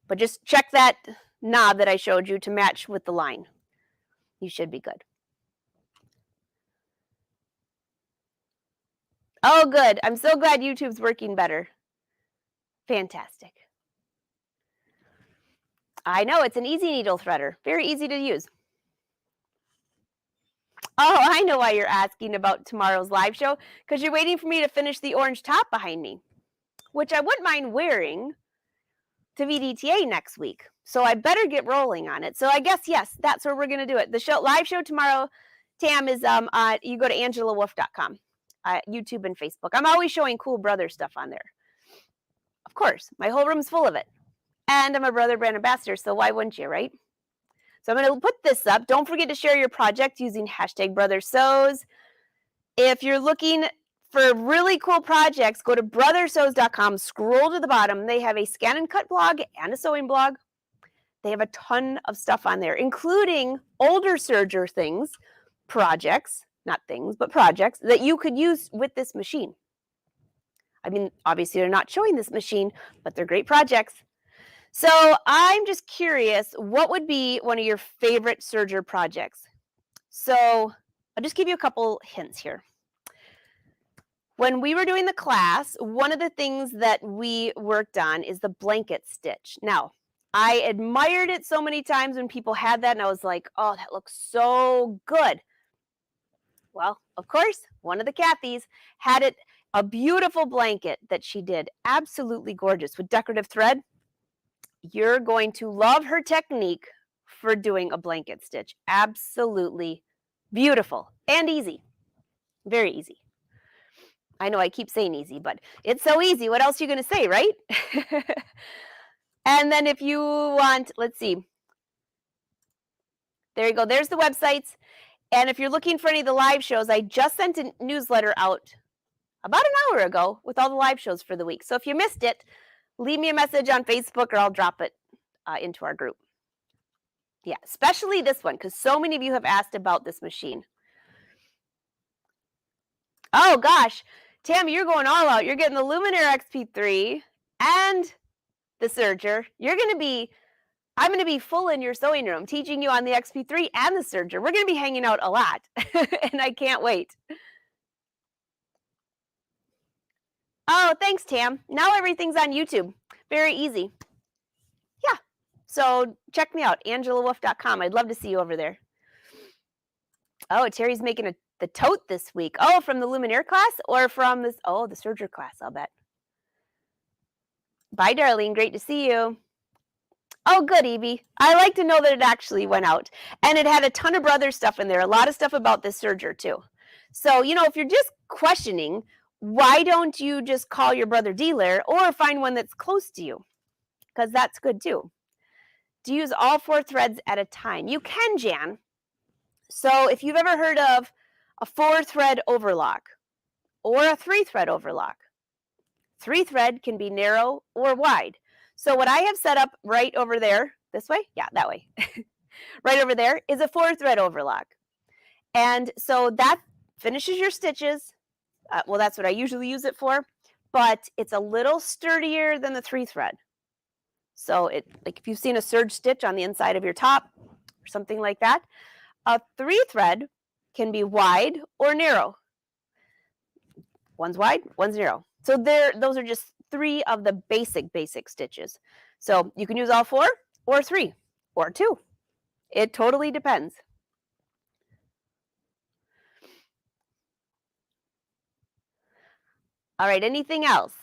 But just check that knob that I showed you to match with the line. You should be good. Oh, good. I'm so glad YouTube's working better. Fantastic. I know, it's an easy needle threader. Very easy to use. Oh, I know why you're asking about tomorrow's live show, because you're waiting for me to finish the orange top behind me, which I wouldn't mind wearing to VDTA next week. So I better get rolling on it. So I guess, yes, that's where we're going to do it. The live show tomorrow, Tam, is you go to angelawolf.com, YouTube and Facebook. I'm always showing cool brother stuff on there. Of course, my whole room's full of it. And I'm a brother brand ambassador, so why wouldn't you, right? So I'm going to put this up. Don't forget to share your project using #BrotherSews. If you're looking for really cool projects, go to brothersews.com, scroll to the bottom. They have a scan and cut blog and a sewing blog. They have a ton of stuff on there, including older serger things, projects, not things, but projects that you could use with this machine. I mean, obviously they're not showing this machine, but they're great projects. So I'm just curious, what would be one of your favorite serger projects? So I'll just give you a couple hints here. When we were doing the class, one of the things that we worked on is the blanket stitch. Now, I admired it so many times when people had that, and I was like, oh, that looks so good. Well, of course, one of the Kathys had it, a beautiful blanket that she did, absolutely gorgeous with decorative thread. You're going to love her technique for doing a blanket stitch. Absolutely beautiful and easy. Very easy. I know I keep saying easy, but it's so easy. What else are you going to say, right? And then if you want, let's see. There you go. There's the websites. And if you're looking for any of the live shows, I just sent a newsletter out about an hour ago with all the live shows for the week. So if you missed it, leave me a message on Facebook or I'll drop it into our group. Yeah, especially this one, because so many of you have asked about this machine. Oh, gosh. Tammy, you're going all out. You're getting the Luminaire XP3 and the Serger. I'm going to be full in your sewing room, teaching you on the XP3 and the Serger. We're going to be hanging out a lot, and I can't wait. Oh, thanks, Tam. Now everything's on YouTube. Very easy. Yeah. So check me out, angelawolf.com. I'd love to see you over there. Oh, Terry's making the tote this week. Oh, from the Luminaire class or from this? Oh, the Serger class, I'll bet. Bye, Darlene. Great to see you. Oh, good, Evie. I like to know that it actually went out. And it had a ton of brother stuff in there, a lot of stuff about this Serger, too. So, if you're just questioning, why don't you just call your brother dealer or find one that's close to you? Because that's good, too. To use all 4 threads at a time. You can, Jan. So if you've ever heard of a 4-thread overlock or a 3-thread overlock, 3-thread can be narrow or wide. So what I have set up right over there, this way? Yeah, that way. Right over there is a 4-thread overlock. And so that finishes your stitches. Well, that's what I usually use it for, but it's a little sturdier than the 3-thread. So like if you've seen a serge stitch on the inside of your top or something like that, a 3-thread can be wide or narrow. One's wide, one's narrow. So those are just 3 of the basic stitches. So you can use all 4 or 3 or 2. It totally depends. All right, anything else?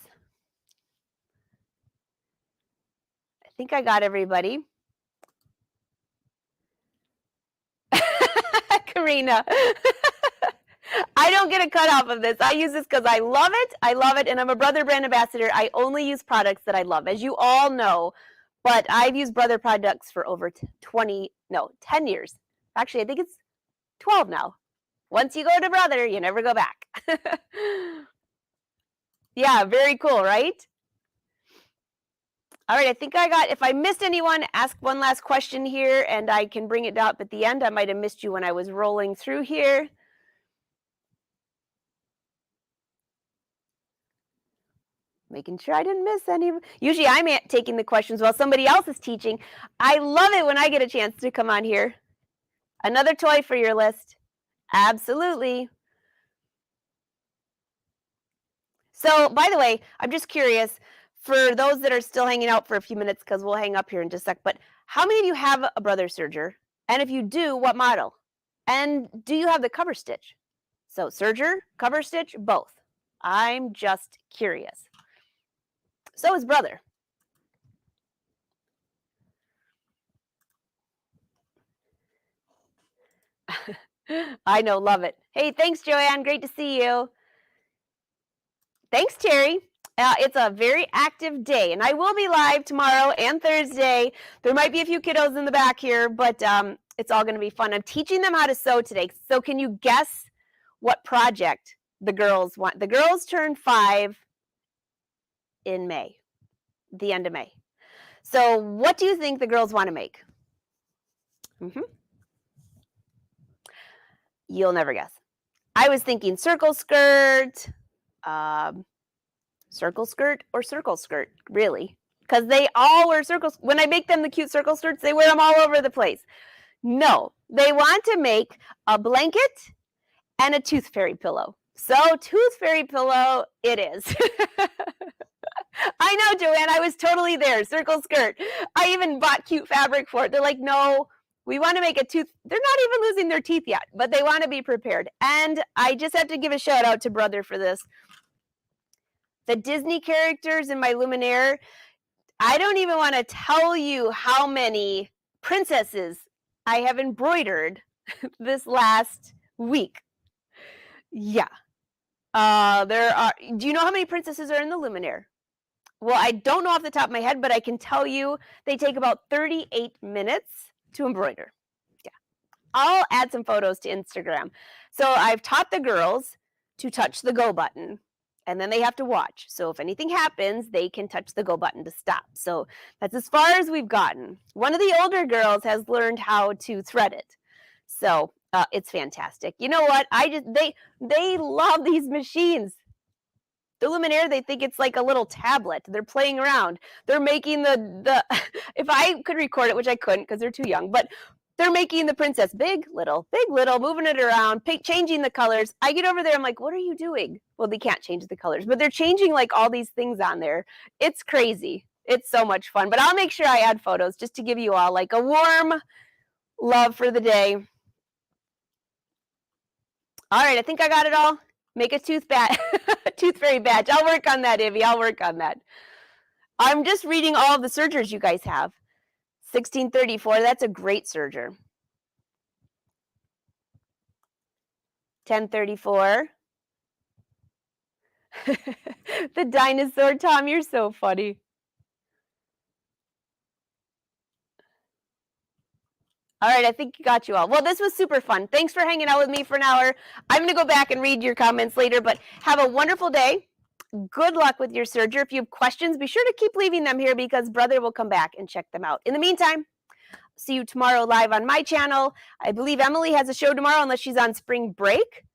I think I got everybody. Karina. I don't get a cut off of this. I use this because I love it. I love it. And I'm a Brother brand ambassador. I only use products that I love, as you all know. But I've used Brother products for over 10 years. Actually, I think it's 12 now. Once you go to Brother, you never go back. Yeah, very cool, right? All right, I think I got, if I missed anyone, ask one last question here and I can bring it up at the end. I might have missed you when I was rolling through here. Making sure I didn't miss any. Usually I'm taking the questions while somebody else is teaching. I love it when I get a chance to come on here. Another toy for your list. Absolutely. So, by the way, I'm just curious, for those that are still hanging out for a few minutes, because we'll hang up here in just a sec, but how many of you have a Brother Serger? And if you do, what model? And do you have the cover stitch? So Serger, cover stitch, both. I'm just curious. So is Brother. I know, love it. Hey, thanks, Joanne. Great to see you. Thanks, Terry. It's a very active day, and I will be live tomorrow and Thursday. There might be a few kiddos in the back here, but it's all going to be fun. I'm teaching them how to sew today. So can you guess what project the girls want? The girls turn 5 in May, the end of May. So what do you think the girls want to make? You'll never guess. I was thinking circle skirt, circle skirt, really. Because they all wear circles. When I make them the cute circle skirts, they wear them all over the place. No, they want to make a blanket and a tooth fairy pillow. So tooth fairy pillow it is. I know, Joanne, I was totally there. Circle skirt. I even bought cute fabric for it. They're like, no, we want to make a tooth. They're not even losing their teeth yet, but they want to be prepared. And I just have to give a shout out to Brother for this. The Disney characters in my Luminaire, I don't even want to tell you how many princesses I have embroidered this last week. Yeah. There are, do you know how many princesses are in the Luminaire? Well, I don't know off the top of my head, but I can tell you they take about 38 minutes to embroider. Yeah. I'll add some photos to Instagram. So I've taught the girls to touch the go button, and then they have to watch. So if anything happens, they can touch the go button to stop. So that's as far as we've gotten. One of the older girls has learned how to thread it. So it's fantastic. You know what? They love these machines. The Luminaire, they think it's like a little tablet. They're playing around. They're making the if I could record it, which I couldn't because they're too young, but they're making the princess big, little, moving it around, changing the colors. I get over there, I'm like, what are you doing? Well, they can't change the colors, but they're changing like all these things on there. It's crazy. It's so much fun. But I'll make sure I add photos just to give you all like a warm love for the day. All right, I think I got it all. Make a tooth fairy badge. I'll work on that, Ivy. I'll work on that. I'm just reading all of the Sergers you guys have. 1634, that's a great Serger. 1034. The dinosaur, Tom, you're so funny. All right, I think you got you all. Well, this was super fun. Thanks for hanging out with me for an hour. I'm going to go back and read your comments later, but have a wonderful day. Good luck with your Serger. If you have questions, be sure to keep leaving them here because Brother will come back and check them out. In the meantime, see you tomorrow live on my channel. I believe Emily has a show tomorrow unless she's on spring break.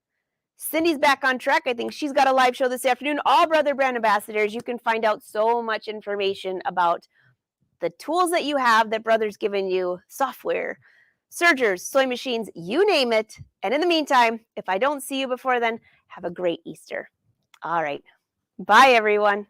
Cindy's back on track. I think she's got a live show this afternoon. All Brother brand ambassadors, you can find out so much information about the tools that you have that Brother's given you, software, Sergers, sewing machines, you name it. And in the meantime, if I don't see you before then, have a great Easter. All right. Bye, everyone.